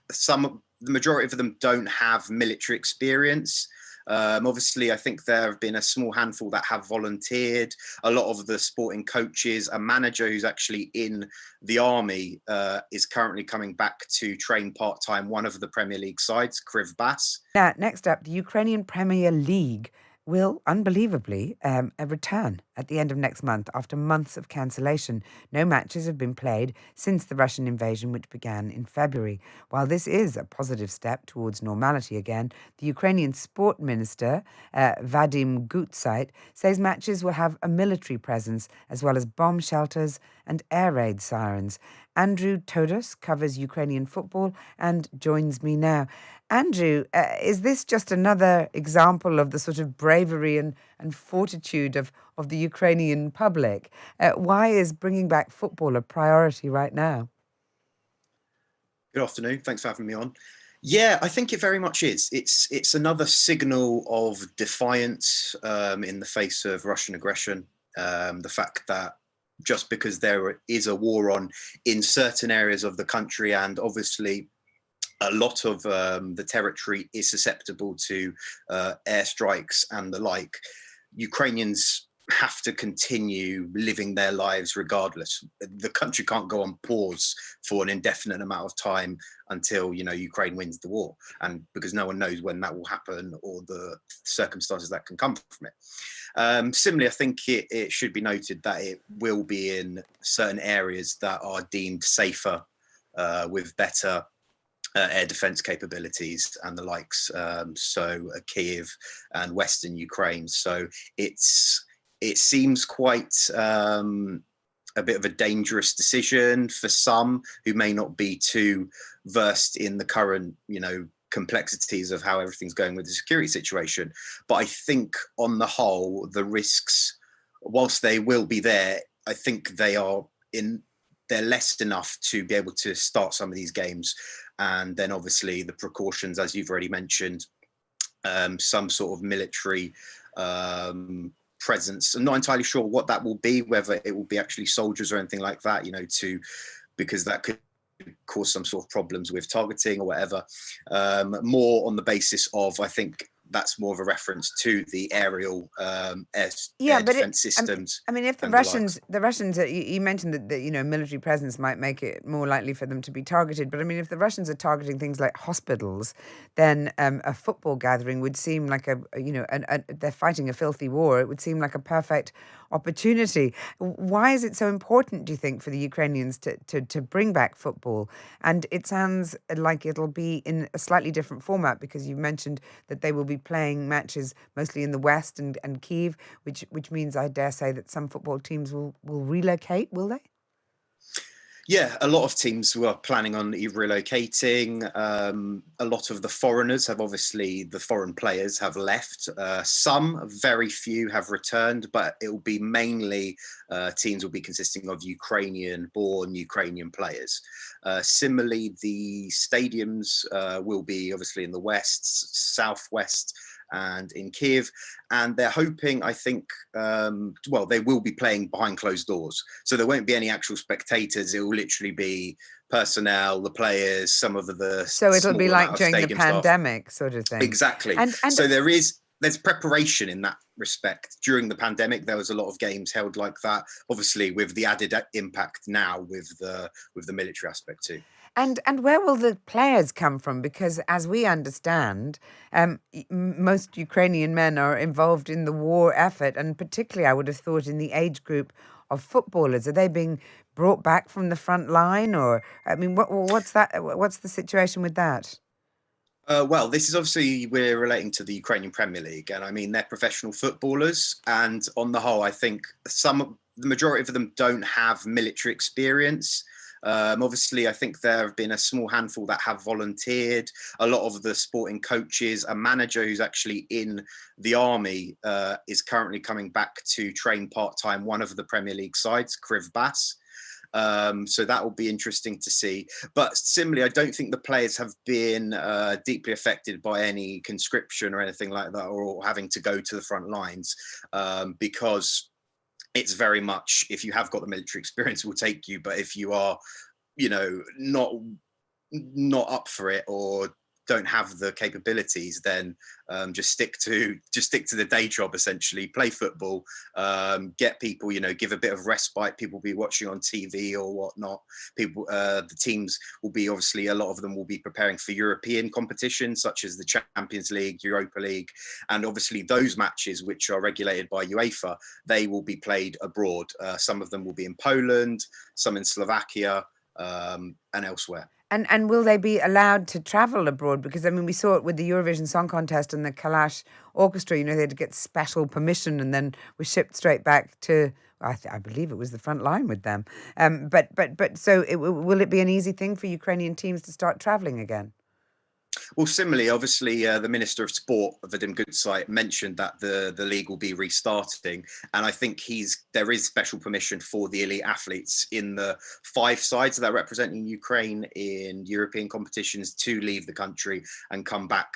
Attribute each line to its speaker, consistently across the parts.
Speaker 1: the majority of them don't have military experience. Obviously, I think there have been a small handful that have volunteered. A lot of the sporting coaches, a manager who's actually in the army is currently coming back to train part-time one of the Premier League sides, Krivbas.
Speaker 2: Now, next up, the Ukrainian Premier League will, unbelievably, return at the end of next month after months of cancellation. No matches have been played since the Russian invasion, which began in February. While this is a positive step towards normality again, the Ukrainian Sport Minister, Vadym Guttsait, says matches will have a military presence as well as bomb shelters and air raid sirens. Andrew Todos covers Ukrainian football and joins me now. Andrew, is this just another example of the sort of bravery and fortitude of the Ukrainian public? Why is bringing back football a priority right now?
Speaker 1: Good afternoon. Thanks for having me on. Yeah, I think it very much is. It's another signal of defiance in the face of Russian aggression. The fact that just because there is a war on in certain areas of the country, and obviously a lot of the territory is susceptible to airstrikes and the like, Ukrainians have to continue living their lives regardless. The country can't go on pause for an indefinite amount of time until, Ukraine wins the war, and because no one knows when that will happen or the circumstances that can come from it. Similarly, I think it should be noted that it will be in certain areas that are deemed safer with better air defense capabilities and the likes, so Kiev and Western Ukraine. So it seems quite a bit of a dangerous decision for some who may not be too versed in the current, complexities of how everything's going with the security situation. But I think on the whole, the risks, whilst they will be there, I think they're less enough to be able to start some of these games. And then obviously the precautions, as you've already mentioned, some sort of military presence. I'm not entirely sure what that will be, whether it will be actually soldiers or anything like that, because that could cause some sort of problems with targeting or whatever. More on the basis of, I think that's more of a reference to the aerial air defense systems.
Speaker 2: I mean, if the Russians, you mentioned that military presence might make it more likely for them to be targeted. But I mean, if the Russians are targeting things like hospitals, then a football gathering would seem like they're fighting a filthy war. It would seem like a perfect opportunity. Why is it so important, do you think, for the Ukrainians to bring back football? And it sounds like it'll be in a slightly different format, because you mentioned that they will be playing matches mostly in the West and Kyiv, which means I dare say that some football teams will relocate, will they?
Speaker 1: Yeah, a lot of teams were planning on relocating. A lot of the foreigners the foreign players have left. Some, very few, have returned, but it will be mainly teams will be consisting of Ukrainian-born Ukrainian players. Similarly, the stadiums will be obviously in the west, southwest, and in Kiev, and they're hoping, I think, they will be playing behind closed doors, so there won't be any actual spectators. It will literally be personnel, the players, some of the
Speaker 2: so it'll be like during the pandemic sort of thing.
Speaker 1: Exactly. And so there's preparation in that respect. During the pandemic, there was a lot of games held like that, obviously with the added impact now with the military aspect too.
Speaker 2: And where will the players come from? Because as we understand, most Ukrainian men are involved in the war effort, and particularly, I would have thought, in the age group of footballers. Are they being brought back from the front line, or I mean, what's that? What's the situation with that?
Speaker 1: Well, this is obviously, we're relating to the Ukrainian Premier League, and I mean, they're professional footballers, and on the whole, I think the majority of them don't have military experience. Obviously, I think there have been a small handful that have volunteered. A lot of the sporting coaches, a manager who's actually in the army is currently coming back to train part-time one of the Premier League sides, Krivbas. So that will be interesting to see. But similarly, I don't think the players have been deeply affected by any conscription or anything like that, or having to go to the front lines, because it's very much, if you have got the military experience, will take you. But if you are, not not up for it or don't have the capabilities, then just stick to the day job, essentially. Play football, get people, give a bit of respite. People will be watching on TV or whatnot. People, the teams will be, obviously a lot of them will be preparing for European competitions such as the Champions League, Europa League, and obviously those matches which are regulated by UEFA, they will be played abroad. Some of them will be in Poland, some in Slovakia, and elsewhere.
Speaker 2: And will they be allowed to travel abroad? Because, I mean, we saw it with the Eurovision Song Contest and the Kalash Orchestra. They had to get special permission and then were shipped straight back to, I believe it was the front line with them. So will it be an easy thing for Ukrainian teams to start travelling again?
Speaker 1: Well, similarly, obviously, the Minister of Sport, Vadym Guttsait, mentioned that the league will be restarting, and I think there is special permission for the elite athletes in the 5 sides that are representing Ukraine in European competitions to leave the country and come back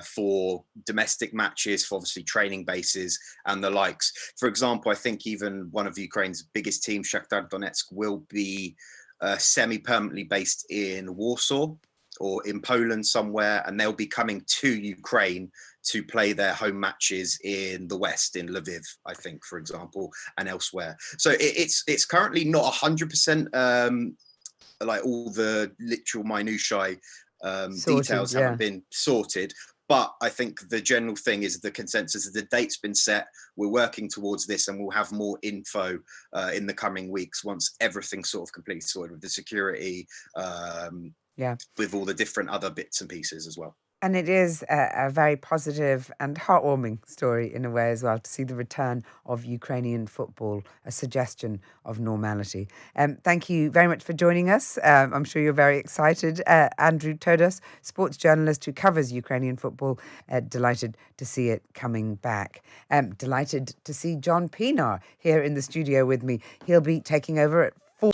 Speaker 1: for domestic matches, for obviously training bases and the likes. For example, I think even one of Ukraine's biggest teams, Shakhtar Donetsk, will be semi-permanently based in Warsaw or in Poland somewhere, and they'll be coming to Ukraine to play their home matches in the West, in Lviv, I think, for example, and elsewhere. So it's currently not 100%, like all the literal minutiae details haven't been sorted. But I think the general thing is the consensus is the date's been set. We're working towards this, and we'll have more info in the coming weeks once everything's sort of completely sorted with the security, with all the different other bits and pieces as well.
Speaker 2: And it is a very positive and heartwarming story in a way as well, to see the return of Ukrainian football, a suggestion of normality. Thank you very much for joining us. I'm sure you're very excited. Andrew Todos, sports journalist who covers Ukrainian football, delighted to see it coming back. Delighted to see John Pienaar here in the studio with me. He'll be taking over at 4.